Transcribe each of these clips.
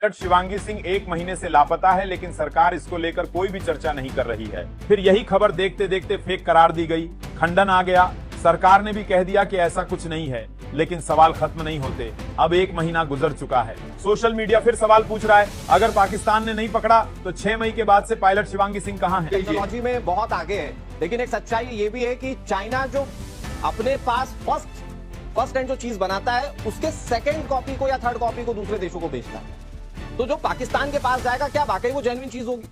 शिवांगी सिंह 1 महीने से लापता है, लेकिन सरकार इसको लेकर कोई भी चर्चा नहीं कर रही है। फिर यही खबर देखते देखते फेक करार दी गई, खंडन आ गया, सरकार ने भी कह दिया कि ऐसा कुछ नहीं है, लेकिन सवाल खत्म नहीं होते। अब 1 महीना गुजर चुका है। सोशल मीडिया फिर सवाल पूछ रहा है, अगर पाकिस्तान ने नहीं पकड़ा तो 6 मई के बाद से पायलट शिवांगी सिंह कहां है? टेक्नोलॉजी में बहुत आगे है, लेकिन एक सच्चाई ये भी है कि चाइना जो अपने पास फर्स्ट हैंड जो चीज बनाता है, उसके सेकंड कॉपी को या थर्ड कॉपी को दूसरे देशों को बेचता है। तो जो पाकिस्तान के पास जाएगा, क्या वाकई वो जेन्युइन चीज होगी?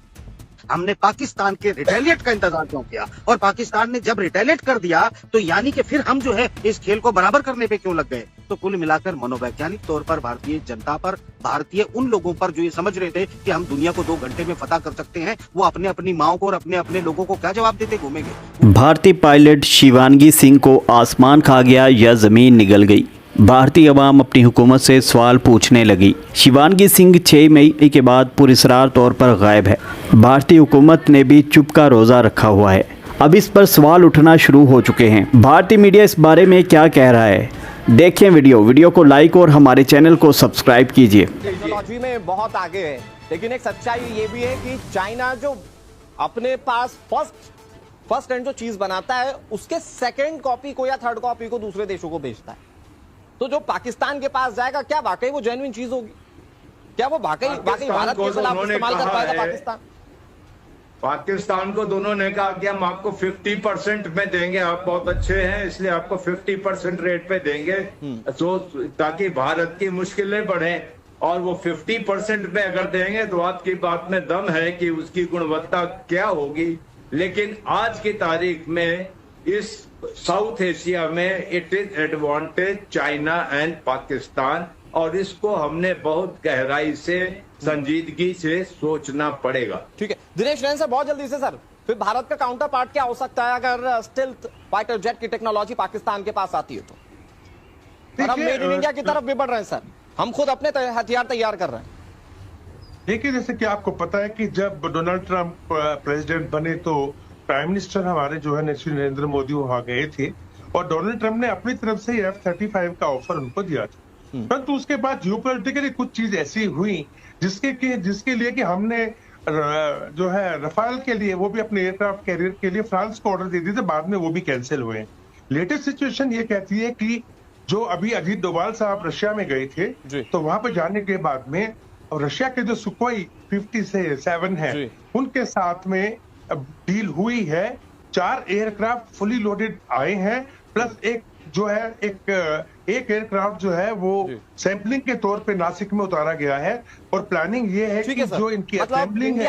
हमने पाकिस्तान के रिटेलिएट का इंतजार क्यों किया? और पाकिस्तान ने जब रिटेलिएट कर दिया तो यानी कि फिर हम जो है इस खेल को बराबर करने पे क्यों लग गए? तो कुल मिलाकर मनोवैज्ञानिक तौर पर भारतीय जनता पर, भारतीय उन लोगों पर जो ये समझ रहे थे कि हम दुनिया को 2 घंटे में फतह कर सकते हैं, वो अपने अपनी माओ को और अपने अपने लोगों को क्या जवाब देते घूमेंगे? भारतीय पायलट शिवांगी सिंह को आसमान खा गया या जमीन निगल गई? भारतीय अवाम अपनी हुकूमत से सवाल पूछने लगी। शिवांगी सिंह 6 मई के बाद पुरस्कार तौर पर गायब है। भारतीय हुकूमत ने भी चुप का रोज़ा रखा हुआ है। अब इस पर सवाल उठना शुरू हो चुके हैं। भारतीय मीडिया इस बारे में क्या कह रहा है, देखें वीडियो को लाइक और हमारे चैनल को सब्सक्राइब कीजिए। टेक्नोलॉजी में बहुत आगे है, लेकिन एक सच्चाई ये भी है कि चाइना जो अपने पास फर्स्ट हैंड जो चीज बनाता है, उसके सेकंड कॉपी को या थर्ड कॉपी को दूसरे देशों को बेचता है। तो जो पाकिस्तान के पास जाएगा, क्या वाकई वो जेन्युइन चीज होगी? क्या वो वाकई भारत के खिलाफ इस्तेमाल कर पाएगा पाकिस्तान? पाकिस्तान को दोनों ने कहा कि हम आपको 50% में देंगे, आप बहुत अच्छे हैं इसलिए आपको 50% रेट पे देंगे, तो ताकि भारत की मुश्किलें बढ़े। और वो 50% में अगर देंगे तो आपकी बात में दम है कि उसकी गुणवत्ता क्या होगी। लेकिन आज की तारीख में इस साउथ एशिया में it is advantage China and Pakistan, और इसको हमने बहुत गहराई से संजीदगी से सोचना पड़ेगा। ठीक है दिनेश रैन सर, बहुत जल्दी से सर, फिर भारत का काउंटर पार्ट क्या हो सकता है अगर स्टेल्थ फाइटर जेट की टेक्नोलॉजी पाकिस्तान के पास आती है तो? और हम मेड इन इंडिया की तरफ भी बढ़ रहे हैं सर, हम खुद अपने हथियार तैयार कर रहे हैं। देखिए, जैसे कि आपको पता है कि जब डोनाल्ड ट्रंप प्रेसिडेंट बने तो प्राइम मिनिस्टर हमारे जो है नरेंद्र मोदी वहां गए थे, और डोनाल्ड ट्रंप ने अपनी तरफ से F-35 का ऑफर उनको दिया था। परंतु उसके बाद जियोपॉलिटिकली कुछ चीज ऐसी हुई जिसके लिए कि हमने जो है रफाल के लिए, वो भी अपने एयरक्राफ्ट कैरियर के लिए फ्रांस को ऑर्डर दे दिए थे, बाद में वो भी कैंसिल हुए। लेटेस्ट सिचुएशन ये कहती है कि जो अभी अजीत डोभाल साहब रशिया में गए थे, तो वहां पर जाने के बाद में रशिया के जो सुखोई 57 है, उनके साथ में डील हुई है। 4 एयरक्राफ्ट फुली लोडेड आए हैं, प्लस एक जो है एक एयरक्राफ्ट जो है वो सैंपलिंग के तौर पे नासिक में उतारा गया है। और प्लानिंग ये है कि जो इनकी असेंबलिंग है,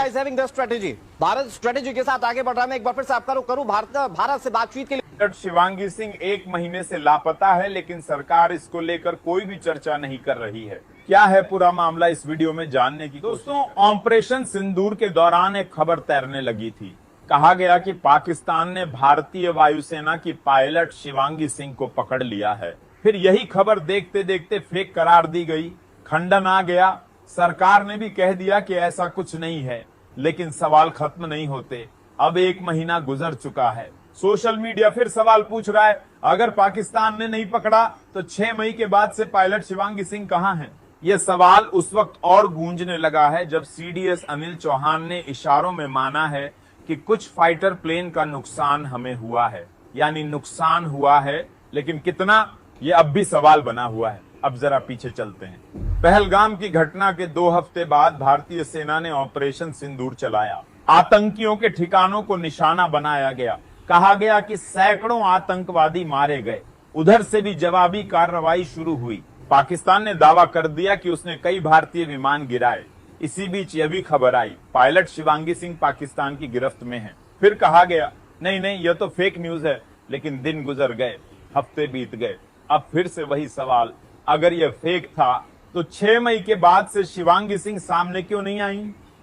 भारत स्ट्रेटेजी के साथ आगे बढ़ रहा है। मैं एक बार फिर से आपका रुख करूं भारत से बातचीत के लिए। शिवांगी सिंह 1 महीने से लापता है, लेकिन सरकार इसको लेकर कोई भी चर्चा नहीं कर रही है। क्या है पूरा मामला, इस वीडियो में जानने की। दोस्तों, ऑपरेशन सिंदूर के दौरान एक खबर तैरने लगी थी। कहा गया कि पाकिस्तान ने भारतीय वायुसेना की पायलट शिवांगी सिंह को पकड़ लिया है। फिर यही खबर देखते देखते फेक करार दी गई, खंडन आ गया, सरकार ने भी कह दिया कि ऐसा कुछ नहीं है, लेकिन सवाल खत्म नहीं होते। अब 1 महीना गुजर चुका है। सोशल मीडिया फिर सवाल पूछ रहा है, अगर पाकिस्तान ने नहीं पकड़ा तो 6 मई के बाद से पायलट शिवांगी सिंह कहां हैं? यह सवाल उस वक्त और गूंजने लगा है जब CDS अनिल चौहान ने इशारों में माना है कि कुछ फाइटर प्लेन का नुकसान हमें हुआ है, यानी नुकसान हुआ है, लेकिन कितना, ये अब भी सवाल बना हुआ है। अब जरा पीछे चलते हैं। पहलगाम की घटना के 2 हफ्ते बाद भारतीय सेना ने ऑपरेशन सिंदूर चलाया। आतंकियों के ठिकानों को निशाना बनाया गया। कहा गया कि सैकड़ों आतंकवादी मारे गए। उधर से भी जवाबी कार्रवाई शुरू हुई। पाकिस्तान ने दावा कर दिया कि उसने कई भारतीय विमान गिराए। इसी बीच यह भी खबर आई, पायलट शिवांगी सिंह पाकिस्तान की गिरफ्त में है। फिर कहा गया, नहीं यह तो फेक न्यूज है। लेकिन दिन गुजर गए, हफ्ते बीत गए, अब फिर से वही सवाल, अगर यह फेक था तो 6 मई के बाद से शिवांगी सिंह सामने क्यों नहीं आई?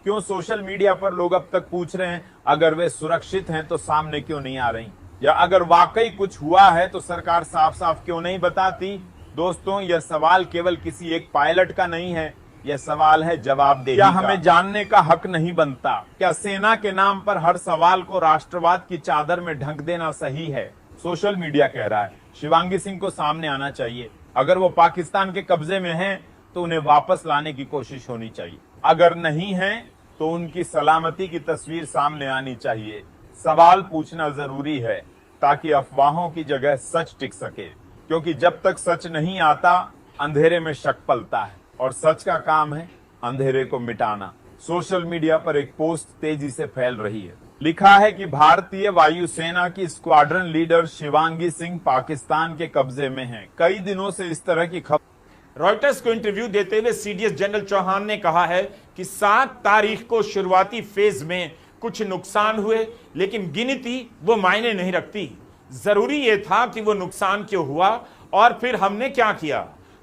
क्यों सोशल मीडिया पर लोग अब तक पूछ रहे हैं, अगर वे सुरक्षित हैं तो सामने क्यों नहीं आ रही? या अगर वाकई कुछ हुआ है तो सरकार साफ साफ क्यों नहीं बताती? दोस्तों, यह सवाल केवल किसी एक पायलट का नहीं है, यह सवाल है जवाबदेही का। क्या हमें जानने का हक नहीं बनता? क्या सेना के नाम पर हर सवाल को राष्ट्रवाद की चादर में ढक देना सही है? सोशल मीडिया कह रहा है शिवांगी सिंह को सामने आना चाहिए। अगर वो पाकिस्तान के कब्जे में हैं तो उन्हें वापस लाने की कोशिश होनी चाहिए। अगर नहीं है तो उनकी सलामती की तस्वीर सामने आनी चाहिए। सवाल पूछना जरूरी है ताकि अफवाहों की जगह सच टिक सके, क्योंकि जब तक सच नहीं आता अंधेरे में शक पलता है और सच का काम है अंधेरे को मिटाना। सोशल मीडिया पर एक पोस्ट तेजी से फैल रही है। लिखा है कि भारतीय वायुसेना की स्क्वाड्रन लीडर शिवांगी सिंह पाकिस्तान के कब्जे में हैं। कई दिनों से इस तरह की खबर। रॉयटर्स को इंटरव्यू देते हुए सीडीएस जनरल चौहान ने कहा है कि 7 तारीख को शुरुआती फेज में कुछ नुकसान हुए, लेकिन गिनती वो मायने नहीं रखती। जरूरी ये था कि वो नुकसान क्यों हुआ और फिर हमने क्या किया।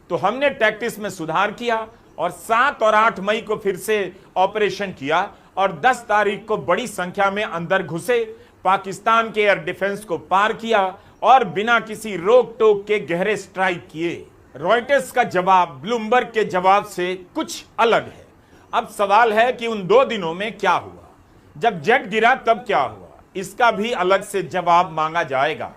तो हमने टैक्टिक्स में सुधार किया और 7 और 8 मई को फिर से ऑपरेशन किया और 10 तारीख को बड़ी संख्या में अंदर घुसे, पाकिस्तान के एयर डिफेंस को पार किया और बिना किसी रोक टोक के गहरे स्ट्राइक किए। रॉयटर्स का जवाब ब्लूमबर्ग के जवाब से कुछ अलग है। अब सवाल है कि उन 2 दिनों में क्या हुआ, जब जेट गिरा तब क्या हुआ, इसका भी अलग से जवाब मांगा जाएगा।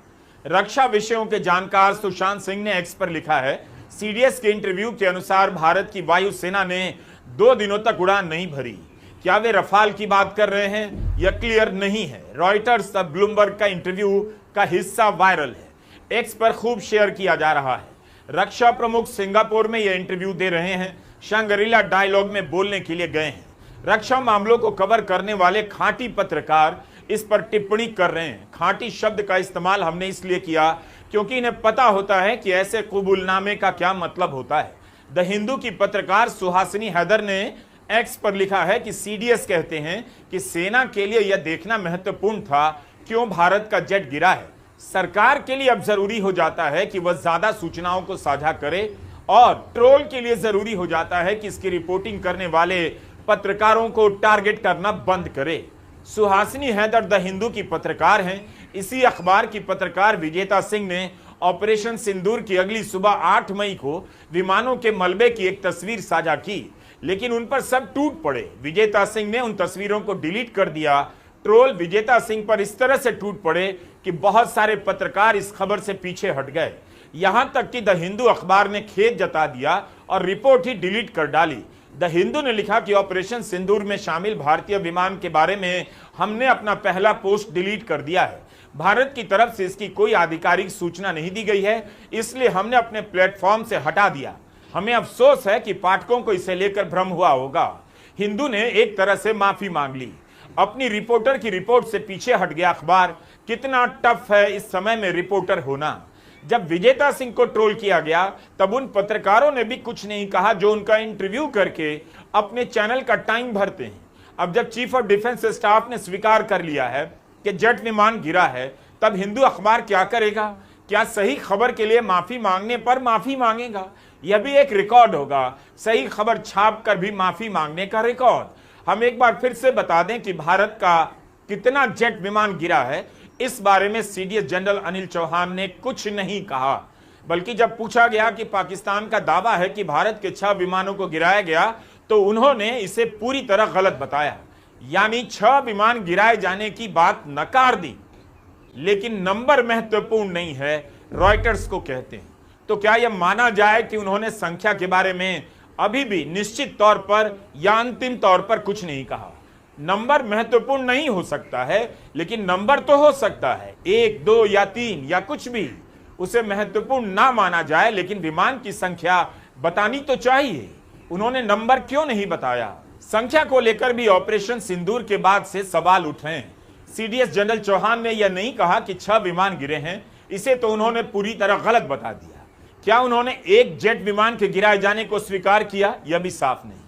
रक्षा विषयों के जानकार सुशांत सिंह ने एक्स पर लिखा है, सीडीएस के इंटरव्यू के अनुसार भारत की वायुसेना ने 2 दिनों तक उड़ान नहीं भरी। क्या वे रफाल की बात कर रहे हैं, यह क्लियर नहीं है। रॉयटर्स अब ब्लूमबर्ग का इंटरव्यू का हिस्सा वायरल है, एक्स पर खूब शेयर किया जा रहा है। रक्षा प्रमुख सिंगापुर में यह इंटरव्यू दे रहे हैं, शंगरीला डायलॉग में बोलने के लिए गए हैं। रक्षा मामलों को कवर करने वाले खांटी पत्रकार इस पर टिप्पणी कर रहे हैं। खांटी शब्द का इस्तेमाल हमने इसलिए किया क्योंकि इन्हें पता होता है कि ऐसे कबूलनामे का क्या मतलब होता है। द हिंदू की पत्रकार सुहासिनी हैदर ने एक्स पर लिखा है कि सीडीएस कहते हैं कि सेना के लिए यह देखना महत्वपूर्ण था क्यों भारत का जेट गिरा है। सरकार के लिए अब जरूरी हो जाता है कि वह ज्यादा सूचनाओं को साझा करे और ट्रोल के लिए जरूरी हो जाता है कि इसकी रिपोर्टिंग करने वाले पत्रकारों को टारगेट करना बंद करे। सुहासिनी हैदर द हिंदू की पत्रकार हैं। इसी अखबार की पत्रकार विजेता सिंह ने ऑपरेशन सिंदूर की अगली सुबह 8 मई को विमानों के मलबे की एक तस्वीर साझा की, लेकिन उन पर सब टूट पड़े। विजेता सिंह ने उन तस्वीरों को डिलीट कर दिया। ट्रोल विजेता सिंह पर इस तरह से टूट पड़े कि बहुत सारे पत्रकार इस खबर से पीछे हट गए। यहां तक कि द हिंदू अखबार ने खेद जता दिया और रिपोर्ट ही डिलीट कर डाली। द हिंदू ने लिखा कि ऑपरेशन सिंदूर में शामिल भारतीय विमान के बारे में हमने अपना पहला पोस्ट डिलीट कर दिया है। भारत की तरफ से इसकी कोई आधिकारिक सूचना नहीं दी गई है, इसलिए हमने अपने प्लेटफॉर्म से हटा दिया। हमें अफसोस है कि पाठकों को इसे लेकर भ्रम हुआ होगा। हिंदू ने एक तरह से माफी मांग ली। अपनी रिपोर्टर की रिपोर्ट से पीछे हट गया अखबार। कितना टफ है इस समय में रिपोर्टर होना। जब विजेता सिंह को ट्रोल किया गया तब उन पत्रकारों ने भी कुछ नहीं कहा जो उनका इंटरव्यू करके अपने चैनल का टाइम भरते हैं। अब जब चीफ ऑफ डिफेंस स्टाफ ने स्वीकार कर लिया है कि जेट विमान गिरा है, तब हिंदू अखबार क्या करेगा? क्या सही खबर के लिए माफी मांगने पर माफी मांगेगा? यह भी एक रिकॉर्ड होगा, सही खबर छाप कर भी माफी मांगने का रिकॉर्ड। हम एक बार फिर से बता दें कि भारत का कितना जेट विमान गिरा है, इस बारे में सीडीएस जनरल अनिल चौहान ने कुछ नहीं कहा। बल्कि जब पूछा गया कि पाकिस्तान का दावा है कि भारत के 6 विमानों को गिराया गया, तो उन्होंने इसे पूरी तरह गलत बताया, यानी 6 विमान गिराए जाने की बात नकार दी। लेकिन नंबर महत्वपूर्ण नहीं है, रॉयटर्स को कहते हैं। तो क्या यह माना जाए कि उन्होंने संख्या के बारे में अभी भी निश्चित तौर पर या अंतिम तौर पर कुछ नहीं कहा? नंबर महत्वपूर्ण नहीं हो सकता है, लेकिन नंबर तो हो सकता है, 1, 2 या 3 या कुछ भी। उसे महत्वपूर्ण ना माना जाए, लेकिन विमान की संख्या बतानी तो चाहिए। उन्होंने नंबर क्यों नहीं बताया? संख्या को लेकर भी ऑपरेशन सिंदूर के बाद से सवाल उठे हैं। सीडीएस जनरल चौहान ने यह नहीं कहा कि 6 विमान गिरे हैं, इसे तो उन्होंने पूरी तरह गलत बता दिया। क्या उन्होंने एक जेट विमान के गिराए जाने को स्वीकार किया? यह भी साफ नहीं।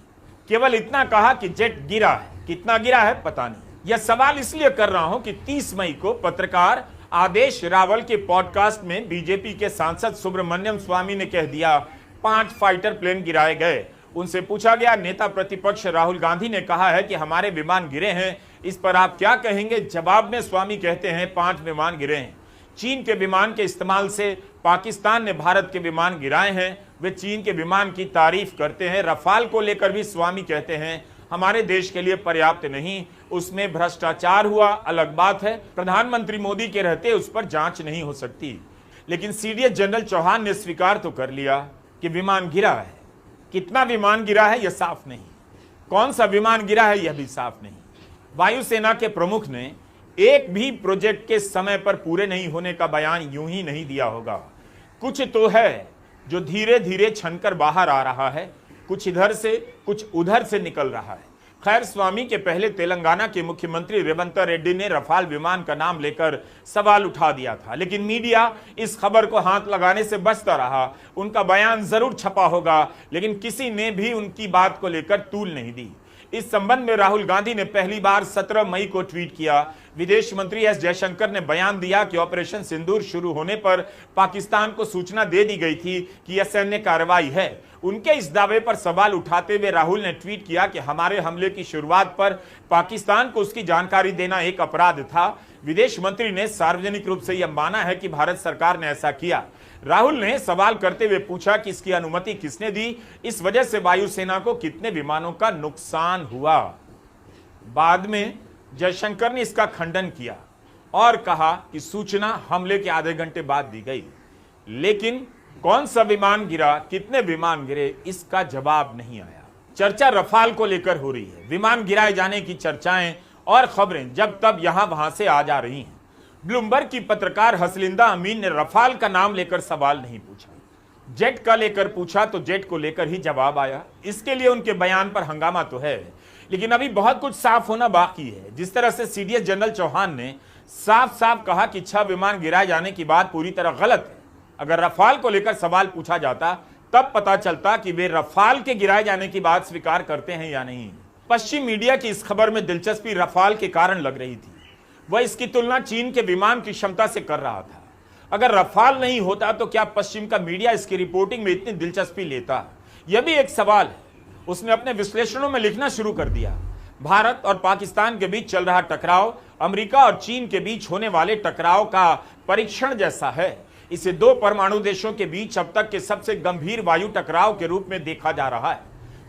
केवल इतना कहा कि जेट गिरा है, कितना गिरा है पता नहीं। यह सवाल इसलिए कर रहा हूं कि 30 मई को पत्रकार आदेश रावल के पॉडकास्ट में बीजेपी के सांसद सुब्रमण्यम स्वामी ने कह दिया 5 फाइटर प्लेन गिराए गए। उनसे पूछा गया, नेता प्रतिपक्ष राहुल गांधी ने कहा है कि हमारे विमान गिरे हैं, इस पर आप क्या कहेंगे? जवाब में स्वामी कहते हैं 5 विमान गिरे हैं। चीन के विमान के इस्तेमाल से पाकिस्तान ने भारत के विमान गिराए हैं। वे चीन के विमान की तारीफ करते हैं। रफाल को लेकर भी स्वामी कहते हैं हमारे देश के लिए पर्याप्त नहीं, उसमें भ्रष्टाचार हुआ, अलग बात है। प्रधानमंत्री मोदी के रहते उस पर जांच नहीं हो सकती। लेकिन सीडीएस जनरल चौहान ने स्वीकार तो कर लिया कि विमान गिरा है। कितना विमान गिरा है यह साफ नहीं, कौन सा विमान गिरा है यह भी साफ नहीं। वायुसेना के प्रमुख ने एक भी प्रोजेक्ट के समय पर पूरे नहीं होने का बयान यूं ही नहीं दिया होगा। कुछ तो है जो धीरे धीरे छनकर बाहर आ रहा है, कुछ इधर से कुछ उधर से निकल रहा है। खैर, स्वामी के पहले तेलंगाना के मुख्यमंत्री रेवंत रेड्डी ने रफाल विमान का नाम लेकर सवाल उठा दिया था, लेकिन मीडिया इस खबर को हाथ लगाने से बचता रहा। उनका बयान जरूर छपा होगा, लेकिन किसी ने भी उनकी बात को लेकर तूल नहीं दी। इस संबंध में राहुल गांधी ने पहली बार 17 मई को ट्वीट किया। विदेश मंत्री एस जयशंकर ने बयान दिया कि ऑपरेशन सिंदूर शुरू होने पर पाकिस्तान को सूचना दे दी गई थी कि यह सैन्य कार्रवाई है। उनके इस दावे पर सवाल उठाते हुए राहुल ने ट्वीट किया कि हमारे हमले की शुरुआत पर पाकिस्तान को उसकी जानकारी देना एक अपराध था। विदेश मंत्री ने सार्वजनिक रूप से यह माना है कि भारत सरकार ने ऐसा किया। राहुल ने सवाल करते हुए पूछा कि इसकी अनुमति किसने दी, इस वजह से वायुसेना को कितने विमानों का नुकसान हुआ। बाद में जयशंकर ने इसका खंडन किया और कहा कि सूचना हमले के आधे घंटे बाद दी गई, लेकिन कौन सा विमान गिरा, कितने विमान गिरे, इसका जवाब नहीं आया। चर्चा रफाल को लेकर हो रही है। विमान गिराए जाने की चर्चाएं और खबरें जब तब यहां वहां से आ जा रही हैं। ब्लूमबर्ग की पत्रकार हसलिंदा अमीन ने रफाल का नाम लेकर सवाल नहीं पूछा, जेट का लेकर पूछा तो जेट को लेकर ही जवाब आया। इसके लिए उनके बयान पर हंगामा तो है, लेकिन अभी बहुत कुछ साफ होना बाकी है। जिस तरह से सीडीएस जनरल चौहान ने साफ साफ कहा कि 6 विमान गिराए जाने की बात पूरी तरह गलत है। अगर रफाल को लेकर सवाल पूछा जाता तब पता चलता कि वे रफाल के गिराए जाने की बात स्वीकार करते हैं या नहीं। पश्चिम मीडिया की इस खबर में दिलचस्पी रफाल के कारण लग रही थी। वह इसकी तुलना चीन के विमान की क्षमता से कर रहा था। अगर रफाल नहीं होता तो क्या पश्चिम का मीडिया इसकी रिपोर्टिंग में इतनी दिलचस्पी लेता, यह भी एक सवाल है। उसने अपने विश्लेषणों में लिखना शुरू कर दिया। भारत और पाकिस्तान के बीच चल रहा टकराव अमेरिका और चीन के बीच होने वाले टकराव का परीक्षण जैसा है। इसे 2 परमाणु देशों के बीच अब तक के सबसे गंभीर वायु टकराव के रूप में देखा जा रहा है।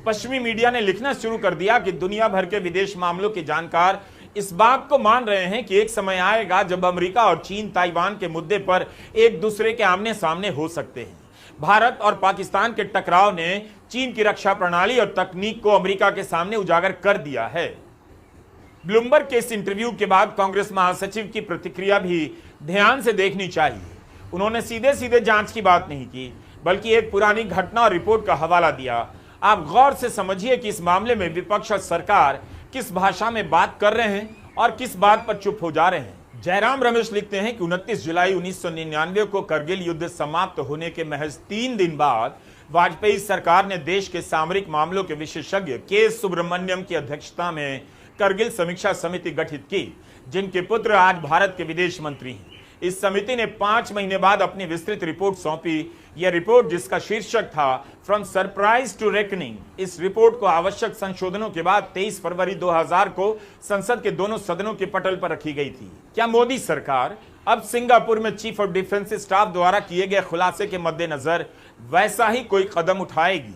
पश्चिमी मीडिया ने लिखना शुरू कर दिया कि दुनिया भर के विदेश मामलों के जानकार इस बात को मान रहे हैं कि एक समय आएगा जब अमेरिका और चीन ताइवान के मुद्दे पर एक दूसरे के आमने सामने हो सकते हैं। भारत और पाकिस्तान के टकराव ने चीन की रक्षा प्रणाली और तकनीक को अमेरिका के सामने उजागर कर दिया है। ब्लूमबर्ग के इस इंटरव्यू के बाद कांग्रेस महासचिव की प्रतिक्रिया भी ध्यान से देखनी चाहिए। उन्होंने सीधे सीधे जांच की बात नहीं की, बल्कि एक पुरानी घटना और रिपोर्ट का हवाला दिया। आप गौर से समझिए कि इस मामले में विपक्ष और सरकार किस भाषा में बात कर रहे हैं और किस बात पर चुप हो जा रहे हैं। जयराम रमेश लिखते हैं कि 29 जुलाई 1999 को करगिल युद्ध समाप्त होने के महज 3 दिन बाद वाजपेयी सरकार ने देश के सामरिक मामलों के विशेषज्ञ के सुब्रमण्यम की अध्यक्षता में करगिल समीक्षा समिति गठित की, जिनके पुत्र आज भारत के विदेश मंत्री हैं। इस समिति ने 5 महीने बाद अपनी विस्तृत रिपोर्ट सौंपी। यह रिपोर्ट, जिसका शीर्षक था फ्रॉम सरप्राइज टू रेकनिंग, इस रिपोर्ट को आवश्यक संशोधनों के बाद 23 फरवरी 2000 को संसद के दोनों सदनों के पटल पर रखी गई थी। क्या मोदी सरकार अब सिंगापुर में चीफ ऑफ डिफेंस स्टाफ द्वारा किए गए खुलासे के मद्देनजर वैसा ही कोई कदम उठाएगी?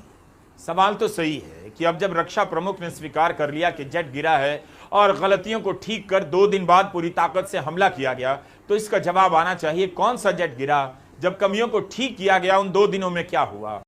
सवाल तो सही है कि अब जब रक्षा प्रमुख ने स्वीकार कर लिया कि जेट गिरा है और गलतियों को ठीक कर 2 दिन बाद पूरी ताकत से हमला किया गया, तो इसका जवाब आना चाहिए कौन सा जेट गिरा, जब कमियों को ठीक किया गया उन 2 दिनों में क्या हुआ।